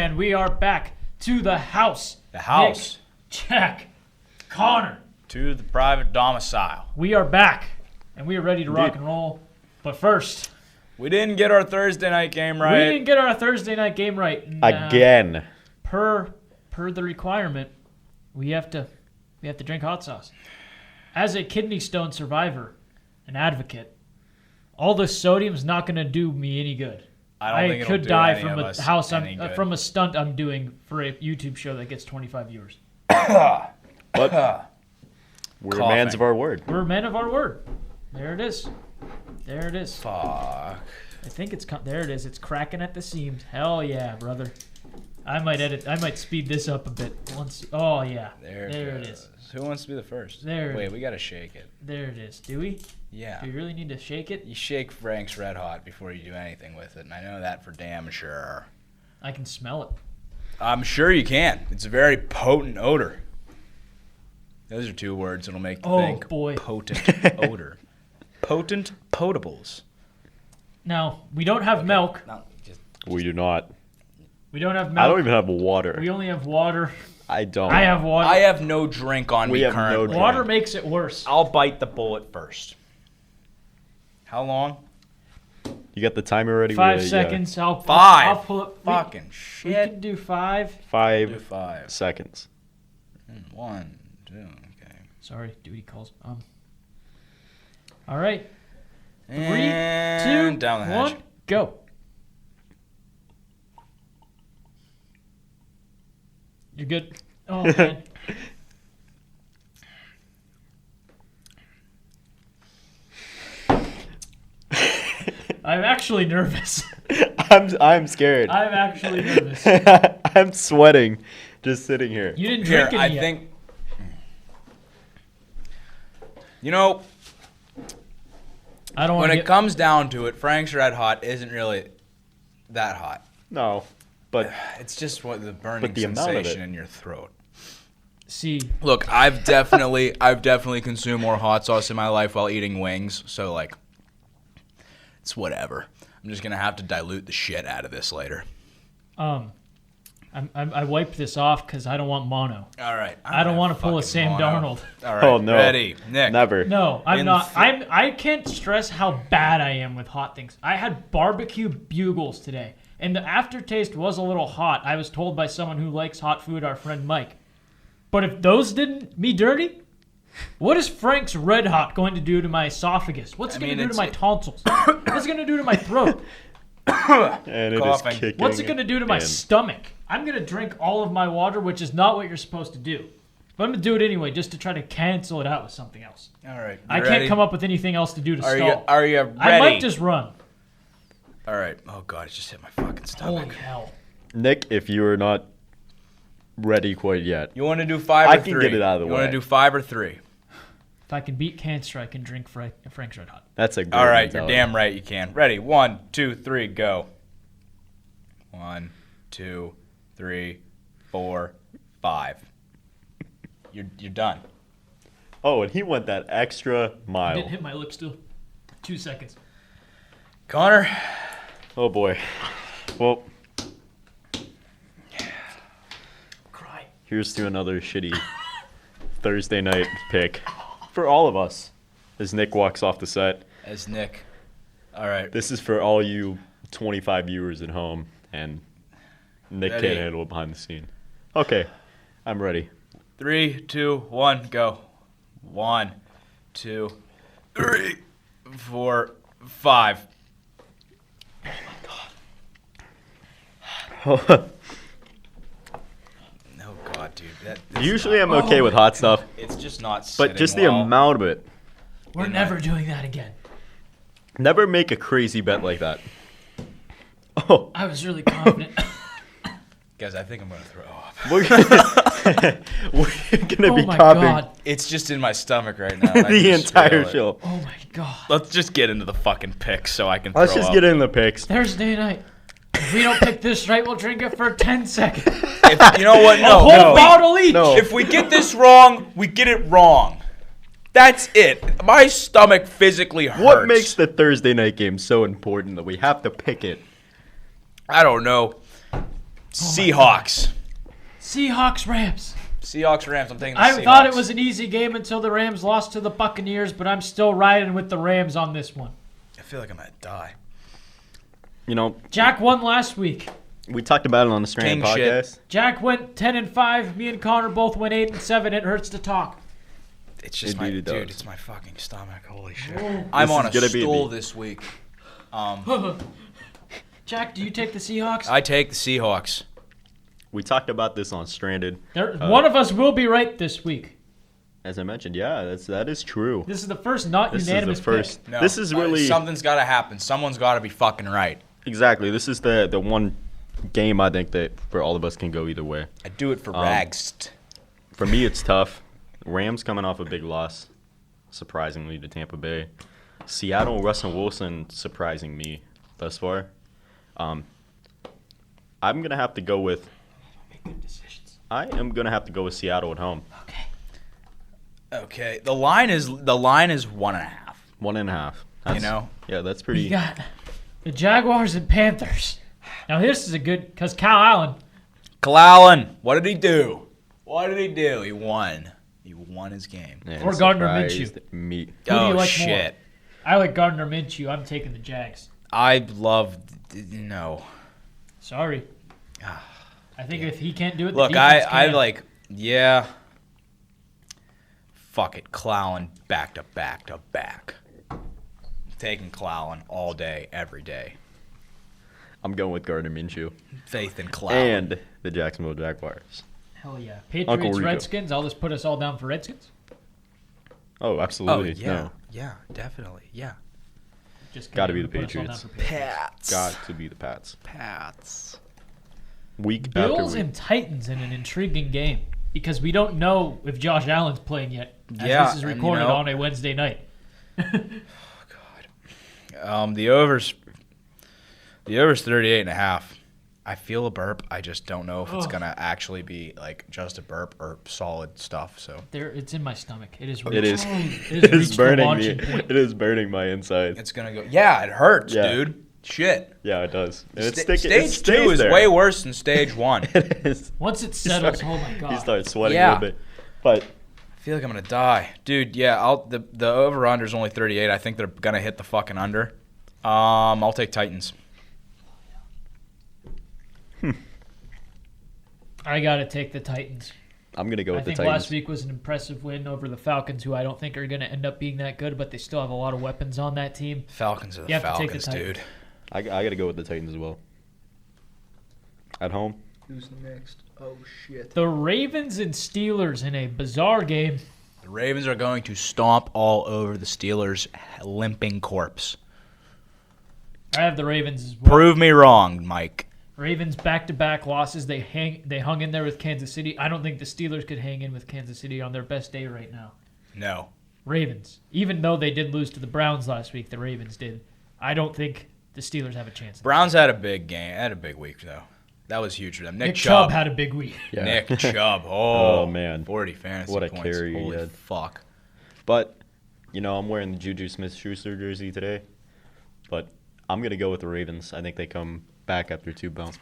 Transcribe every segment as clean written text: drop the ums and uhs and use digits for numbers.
and we are back to the house. The house. Nick, Jack, Connor. To the private domicile. We are back, and we are ready to rock and roll. But first, we didn't get our Thursday night game right. We didn't get our Thursday night game right. And, again. Per the requirement, we have to drink hot sauce. As a kidney stone survivor, an advocate, all the sodium's not going to do me any good. I could die from a stunt I'm doing for a YouTube show that gets 25 viewers. But we're mans of our word. We're men of our word. There it is. Fuck. I think there it is. It's cracking at the seams. Hell yeah, brother. I might speed this up a bit. Oh yeah. There it is. Who wants to be the first? Wait, we gotta shake it. There it is. Do we? Yeah. Do you really need to shake it? You shake Frank's Red Hot before you do anything with it, and I know that for damn sure. I can smell it. I'm sure you can. It's a very potent odor. Those are two words that'll make you think. Boy. Potent odor. Potent potables. Now, we don't have milk. No, We do not. We don't have milk. I don't even have water. We only have water. I don't. I have water. I have no drink on me currently. No drink. Water makes it worse. I'll bite the bullet first. How long? You got the timer ready? 5 seconds. I'll pull up. Fucking We shit. can do 5. 5 Do 5. seconds. 1, 2, okay. Sorry, duty calls. All right. 3, 2, And down the hatch. 1, go. You're good. Oh man. I'm actually nervous. I'm scared. I'm actually nervous. I'm sweating just sitting here. You didn't drink Here, any I yet. think. You know, I don't when want it comes down to it, Frank's Red Hot isn't really that hot. No, but It's just what the burning the amount of sensation it. in your throat. see. Look, I've definitely consumed more hot sauce in my life while eating wings, so like, it's whatever. I'm just gonna have to dilute the shit out of this later. I wiped this off because I don't want mono. All right. I don't want to pull a Sam Darnold. All right. Oh, no. Ready, Nick. never. No, I'm In not. I can't stress how bad I am with hot things. I had barbecue bugles today, and the aftertaste was a little hot. I was told by someone who likes hot food, our friend Mike. But if those did me dirty, what is Frank's Red Hot going to do to my esophagus? What's it going to do to my tonsils? What's it going to do to my throat? And it Coughing. is kicking. What's it going to do to my in. stomach? I'm going to drink all of my water, which is not what you're supposed to do. But I'm going to do it anyway just to try to cancel it out with something else. All right. I can't come up with anything else to do to stall. Are you ready? I might just run. All right. Oh god, it just hit my fucking stomach. Holy hell. Nick, if you are not ready quite yet, You want to do 5 or I 3? can get it out of the You want way. to do 5 or 3? If I can beat cancer, I can drink Frank's Red Hot. that's a great All right, you're mentality. damn right you can. Ready? 1, 2, 3, go. 1, 2, 3, 4, 5. You're done. Oh, and he went that extra I mile. didn't hit my lips still. 2 seconds. Connor. Oh boy. Well, Cry. here's to another shitty Thursday night pick for all of us as Nick walks off the set. As Nick. All right. This is for all you 25 viewers at home, and Nick Ready. can't handle it behind the scene. Okay, I'm ready. 3, 2, 1, go. 1, 2, 3, 4, 5. Oh god, dude. That's Usually I'm okay with hot stuff, It's just not sitting but just the well. amount of it. We're never doing that again. Never make a crazy bet like that. Oh, I was really confident. Guys, I think I'm gonna throw up. we're gonna Oh be my coughing god. It's just in my stomach right now. and I the can just entire feel it. show. Oh my god. Let's just get into the fucking picks so I can Let's throw just up. get in the picks. Thursday night. If we don't pick this right, we'll drink it for 10 seconds. You know what? A No. whole no. bottle each. No. If we get this wrong, we get it wrong. That's it. My stomach physically hurts. What makes the Thursday night game so important that we have to pick it? I don't know. Seahawks. Seahawks Rams. Seahawks Rams. I'm taking the I Seahawks. thought it was an easy game until the Rams lost to the Buccaneers, but I'm still riding with the Rams on this one. I feel like I'm gonna die. You know, Jack won last week. we talked about it on the Strand King shit. podcast. Jack went 10-5. Me and Connor both went 8-7. It hurts to talk. It's just Indeed it does. dude. It's my fucking stomach. Holy shit. Oh. I'm This on is a gonna be a stool beat. this week. Jack, do you take the Seahawks? I take the Seahawks. We talked about this on Stranded. One of us will be right this week. As I mentioned, yeah, that is true. This is the first not This unanimous is the first. pick. No, This is really something's got to happen. Someone's got to be fucking right. exactly. This is the one game I think that where all of us can go either way. I do it for Rags. For me, it's tough. Rams coming off a big loss, surprisingly, to Tampa Bay. Seattle, Russell Wilson surprising me thus far. I'm gonna have to go with. Make good decisions. I am gonna have to go with Seattle at home. Okay. Okay, the line is 1.5. 1.5. You know? Yeah, that's We pretty. got the Jaguars and Panthers. Now this is a good because Kyle Allen. Allen, what did he do? What did he do? He won. He won his game. Man, Or Gardner surprised Me. Who do you Oh like more? shit! I like Gardner Minshew. I'm taking the Jags. I love no. Sorry. I think if he can't do it, the Look, defense I can. like yeah. Fuck it, Clown back to back to back. Taking Clown all day, every day. I'm going with Gardner Minshew Faith in Clown. and the Jacksonville Jaguars. Hell yeah. Uncle Patriots, Rico. Redskins. I'll just put us all down for Redskins. Oh, Oh absolutely. yeah, No, yeah, definitely, yeah. Just Gotta kidding, be the put us all down Patriots. for Patriots. Pats. got to be the Pats. Pats. Week Bills after week. and Titans in an intriguing game because we don't know if Josh Allen's playing yet. As Yeah, this is and, you recorded know- on a Wednesday night. The over's 38.5. I feel a burp. I just don't know if it's Ugh. gonna actually be like just a burp or solid stuff. So It's in my stomach. It is. It is. It It is reached the burning launching me. point. It is burning my inside. it's gonna go. Yeah, it hurts, Yeah. dude. Shit. Yeah, it does. And it's Sta- sticking. It stage stays 2 is there. way worse than stage 1. I It is. Once it You settles, start- oh my god. You start sweating Yeah. a little bit, but feel like I'm gonna die, dude. Yeah, the over under is only 38. I think they're gonna hit the fucking under. I'll take Titans. I gotta take the Titans. I'm gonna go I with the think Titans. last week was an impressive win over the Falcons, who I don't think are gonna end up being that good, but they still have a lot of weapons on that team. Falcons are the You have to take the Falcons, Titans. dude. I gotta go with the Titans as well. At home, Who's next? Oh shit. The Ravens and Steelers in a bizarre game. The Ravens are going to stomp all over the Steelers' limping corpse. I have the Ravens as well. Prove me wrong, Mike. Ravens back-to-back losses. They hung in there with Kansas City. I don't think the Steelers could hang in with Kansas City on their best day right now. No. Ravens. Even though they did lose to the Browns last week, the Ravens did. I don't think the Steelers have a chance. Browns had a big game. Had a big week though. That was huge for them. Nick Chubb had a big week. yeah. Nick Chubb. Oh, Oh, man. 40 fantasy What a points. carry he Holy had. fuck. But I'm wearing the Juju Smith-Schuster jersey today. But I'm gonna go with the Ravens. I think they come back after they bounce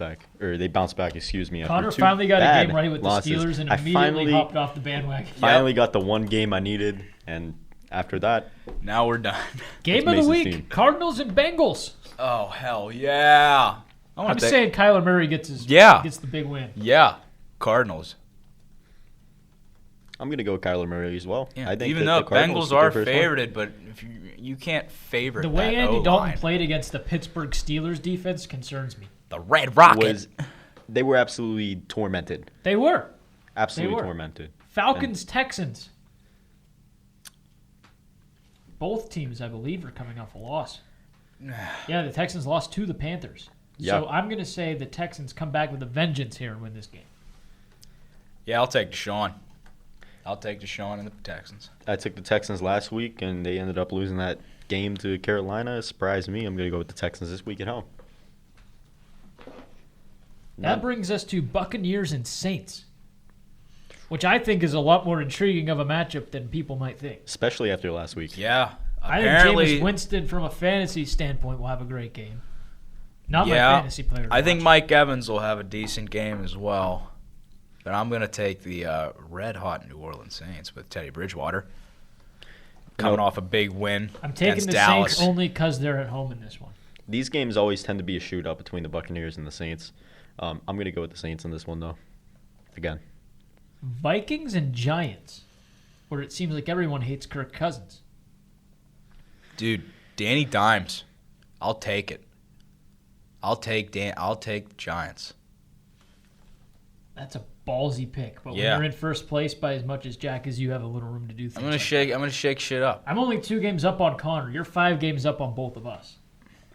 back. Excuse me. After Connor two finally got a bad game right with the losses. Steelers and I immediately hopped off the bandwagon. finally got the one game I needed, and after that, Now we're done. Game That's of the Mason's week, team. Cardinals and Bengals. Oh hell yeah! I'm saying Kyler Murray gets the big win. Yeah, Cardinals. I'm gonna go with Kyler Murray as well. Yeah, I think even that though the Cardinals Bengals are took their first one. favorited, but if you can't favorite The way that Andy O-line. Dalton played against the Pittsburgh Steelers defense concerns me. the Red Rocket. They were absolutely tormented. They were. Absolutely were. tormented. Falcons, Texans. Both teams, I believe, are coming off a loss. Yeah, the Texans lost to the Panthers. Yeah. So I'm going to say the Texans come back with a vengeance here and win this game. Yeah, I'll take Deshaun. I'll take Deshaun and the Texans. I took the Texans last week, and they ended up losing that game to Carolina. It surprised me. I'm going to go with the Texans this week at home. That brings us to Buccaneers and Saints, which I think is a lot more intriguing of a matchup than people might think. Especially after last week. Yeah, I think apparently. Jameis Winston, from a fantasy standpoint, will have a great game. Not my Yeah, fantasy player. to I think watch. Mike Evans will have a decent game as well. But I'm going to take the red-hot New Orleans Saints with Teddy Bridgewater. Coming off a big win I'm taking against the Dallas. Saints only because they're at home in this one. These games always tend to be a shootout between the Buccaneers and the Saints. I'm going to go with the Saints in this one, though. Again. Vikings and Giants, where it seems like everyone hates Kirk Cousins. Dude, Danny Dimes. I'll take it. I'll take the Giants. That's a ballsy pick, but Yeah. when you're in first place by as much as Jack is, you have a little room to do things. I'm gonna like shake. I'm gonna shake shit up. I'm only 2 games up on Connor. You're 5 games up on both of us.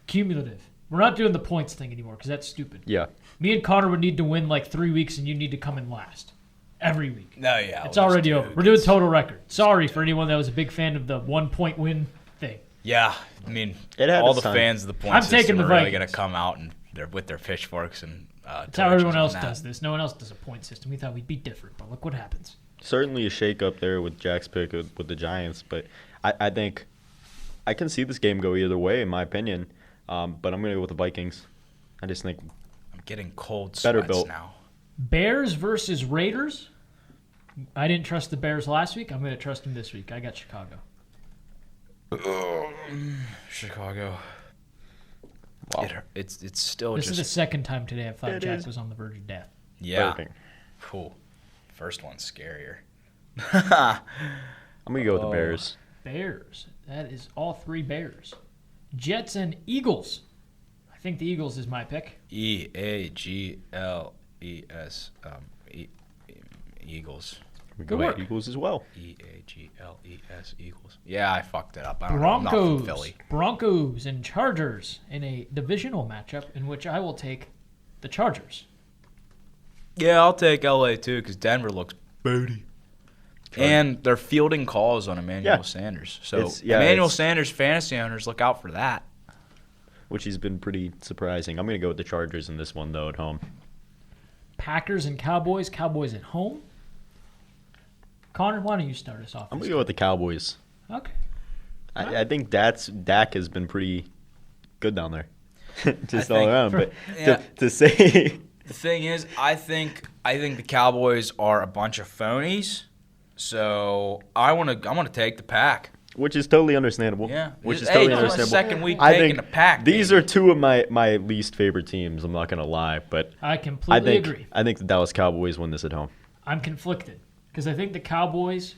Cumulative. We're not doing the points thing anymore because that's stupid. Yeah. Me and Connor would need to win like 3 weeks, and you need to come in last every week. No, yeah. It's already over. We're doing total record. Sorry for anyone that was a big fan of the 1-point win thing. Yeah, I mean, It had all its the time. fans of the point I'm system taking the are really Vikings. gonna come out and they're with their pitchforks and. That's how everyone else does this. No one else does a point system. We thought we'd be different, but look what happens. Certainly a shake-up there with Jack's pick with the Giants, but I think I can see this game go either way, in my opinion. But I'm going to go with the Vikings. I just think I'm getting cold Better sweats built. now. Bears versus Raiders. I didn't trust the Bears last week. I'm going to trust them this week. I got Chicago. Chicago. Wow. It's still This is the just second time today I thought It Jack is. was on the verge of death. yeah. burping. Cool. First one's scarier. I'm going to go with the Oh. Bears. Bears. That is all 3 Bears. Jets and Eagles. I think the Eagles is my pick. EAGLES. Eagles. We Good go work. with Eagles as well. EAGLES. Eagles. Yeah, I fucked it up. I don't know. I'm not from Broncos. Philly. Broncos and Chargers in a divisional matchup in which I will take the Chargers. Yeah, I'll take LA too because Denver looks booty. And they're fielding calls on Emmanuel Yeah. Sanders. So Emmanuel Sanders fantasy owners, look out for that. Which has been pretty surprising. I'm going to go with the Chargers in this one, though, at home. Packers and Cowboys. Cowboys at home. Connor, why don't you start us off? I'm this going to go with the Cowboys. Okay. I think Dak has been pretty good down there. Just I all think- around. But Yeah. to say The thing is, I think the Cowboys are a bunch of phonies. So I'm gonna take the Pack. which is totally understandable. Yeah. Which is Hey, totally this is my understandable. second week I taking think the Pack. these baby. are 2 of my least favorite teams. I'm not gonna lie, but I I completely think agree. I think the Dallas Cowboys win this at home. I'm conflicted because I think the Cowboys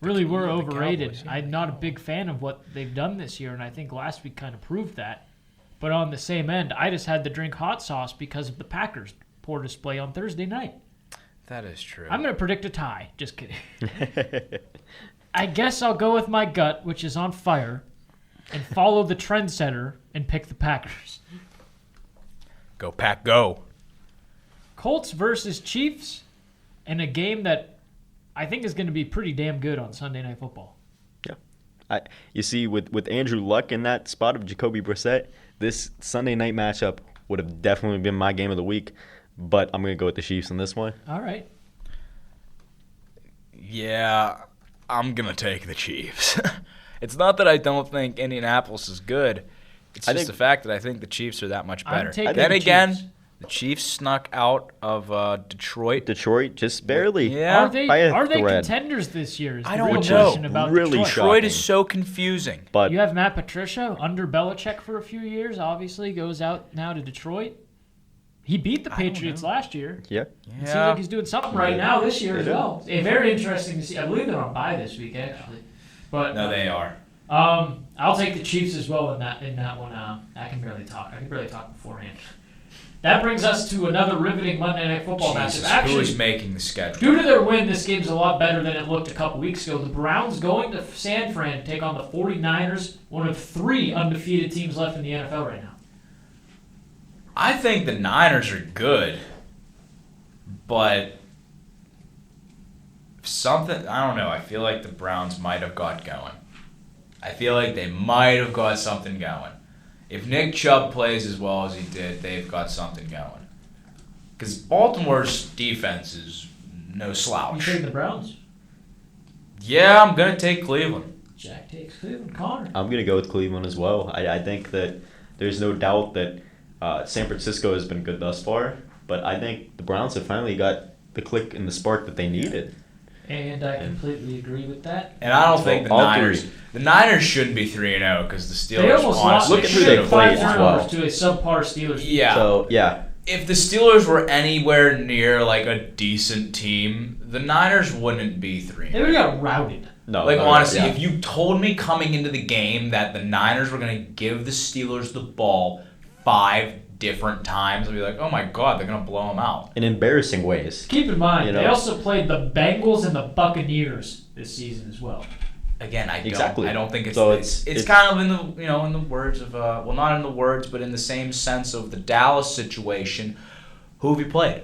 really were The overrated. Cowboys, yeah, I'm not a big fan of what they've done this year, and I think last week kind of proved that. But on the same end, I just had to drink hot sauce because of the Packers' poor display on Thursday night. That is true. I'm going to predict a tie. Just kidding. I guess I'll go with my gut, which is on fire, and follow the trendsetter and pick the Packers. Go Pack, go. Colts versus Chiefs, in a game that I think is going to be pretty damn good on Sunday Night Football. You see, with Andrew Luck in that spot of Jacoby Brissett, this Sunday night matchup would have definitely been my game of the week. But I'm going to go with the Chiefs in this one. All right. Yeah, I'm gonna take the Chiefs. It's not that I don't think Indianapolis is good. It's I just think- the fact that I think the Chiefs are that much I'm better. taking Then the again, Chiefs. the Chiefs snuck out of Detroit. Detroit, just barely. Yeah. Are they by a contenders thread. this year? Is I the don't real know. question about Really Detroit. shocking. Detroit is so confusing. But You have Matt Patricia under Belichick for a few years. Obviously, goes out now to Detroit. He beat the don't Patriots know. last year. yeah, It seems like he's doing something right now this year as well. Very interesting to see. I believe they're on bye this week actually, but No, they are. I'll take the Chiefs as well in that one. I can barely talk. I can barely talk beforehand. That brings us to another riveting Monday Night Football Jesus, matchup. who Actually, is making the schedule? due to their win, this game's a lot better than it looked a couple weeks ago. The Browns going to San Fran to take on the 49ers, one of 3 undefeated teams left in the NFL right now. I think the Niners are good, but something, I don't know, I feel like the Browns might have got going. I feel like they might have got something going. If Nick Chubb plays as well as he did, they've got something going. Because Baltimore's defense is no You slouch. taking the Browns? Yeah, I'm going to take Cleveland. Jack takes Cleveland. Connor. I'm going to go with Cleveland as well. I think that there's no doubt that San Francisco has been good thus far, but I think the Browns have finally got the click and the spark that they needed. And I completely agree with that. And I don't think the All Niners. three. The Niners shouldn't be 3-0 because the They Steelers almost lost. honestly Look at who should they have played 5 as turnovers well. to a subpar Steelers. Yeah. So, yeah. If the Steelers were anywhere near like a decent team, the Niners wouldn't be 3-0. They would have got routed. No, Like, no, honestly, yeah. if you told me coming into the game that the Niners were going to give the Steelers the ball 5 different times, I'd be like, oh my God, they're going to blow them out. In embarrassing ways. Keep in mind, You they know. also played the Bengals and the Buccaneers this season as well. Again, Exactly. I don't think it's So it's kind of in the in the words of well, not in the words, but in the same sense of the Dallas situation. Who have you played?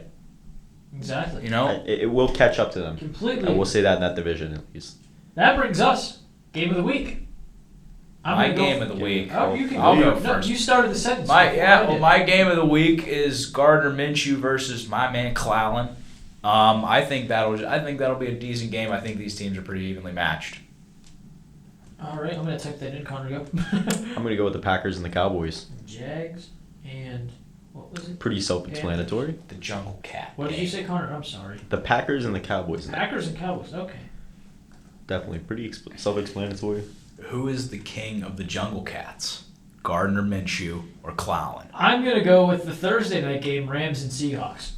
Exactly. You know, It will catch up to them. Completely. I will say that in that division at least. That brings us game of the week. my gonna go game for- of the week. Oh, you can I'll go. go No, first. you started the sentence. My before I did. my game of the week is Gardner Minshew versus my man Clallan. I think that'll be a decent game. I think these teams are pretty evenly matched. All right, I'm gonna type that in. Connor, go. I'm going to go with the Packers and the Cowboys. Jags and what was it? Pretty self-explanatory. The Jungle Cat. What did game. you say, Connor? I'm sorry. The Packers and the Cowboys. Packers and Cowboys. Okay. Definitely pretty self-explanatory. Who is the king of the Jungle Cats? Gardner Minshew or Clallan? I'm gonna go with the Thursday night game, Rams and Seahawks.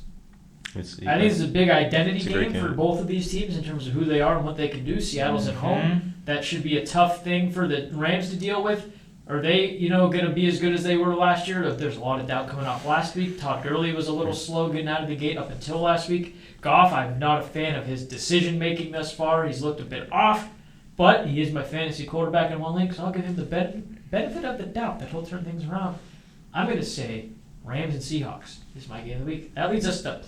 I think it's a big identity It's a great game for game. both of these teams in terms of who they are and what they can do. Seattle's at home. That should be a tough thing for the Rams to deal with. Are they, going to be as good as they were last year? There's a lot of doubt coming off last week. Todd Gurley was a little slow getting out of the gate up until last week. Goff, I'm not a fan of his decision-making thus far. He's looked a bit off, but he is my fantasy quarterback in one league, so I'll give him the benefit of the doubt that he'll turn things around. I'm going to say Rams and Seahawks is my game of the week. That leads us to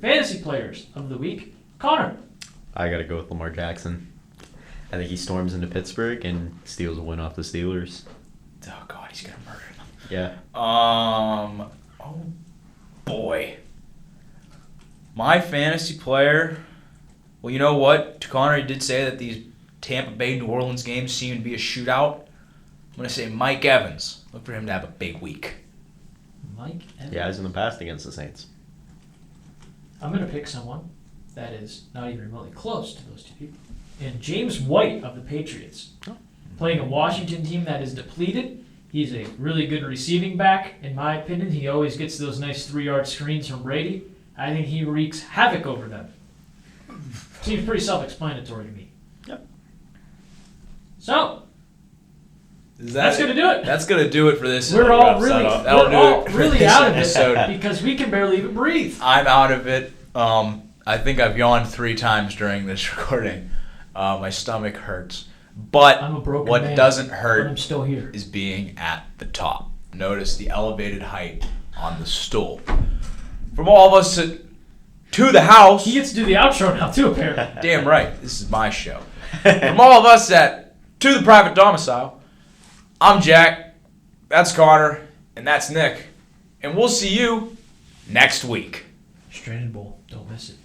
fantasy players of the week. Connor. I got to go with Lamar Jackson. I think he storms into Pittsburgh and steals a win off the Steelers. Oh God, he's gonna murder them. Yeah. Oh boy. My fantasy player. Well, you know what? Connor did say that these Tampa Bay New Orleans games seem to be a shootout. I'm gonna say Mike Evans. Look for him to have a big week. Mike Evans. Yeah, as in the past against the Saints. I'm going to pick someone that is not even remotely close to those two people. And James White of the Patriots. Playing a Washington team that is depleted. He's a really good receiving back, in my opinion. He always gets those nice 3-yard screens from Brady. I think he wreaks havoc over them. Seems pretty self-explanatory to me. Yep. So, Is that's going to do it. That's gonna do it for this. We're all Wraps really, that up. That'll we're do all it for really this out of episode. it because we can barely even breathe. I'm out of it. I think I've yawned 3 times during this recording. My stomach hurts. But I'm a broken what man, doesn't but hurt I'm still here. is being at the top. Notice the elevated height on the stool. From all of us to the house. He gets to do the outro now, too, apparently. Damn right, this is my show. From all of us to the private domicile, I'm Jack, that's Connor, and that's Nick. And we'll see you next week. Stranded Bowl. Don't miss it.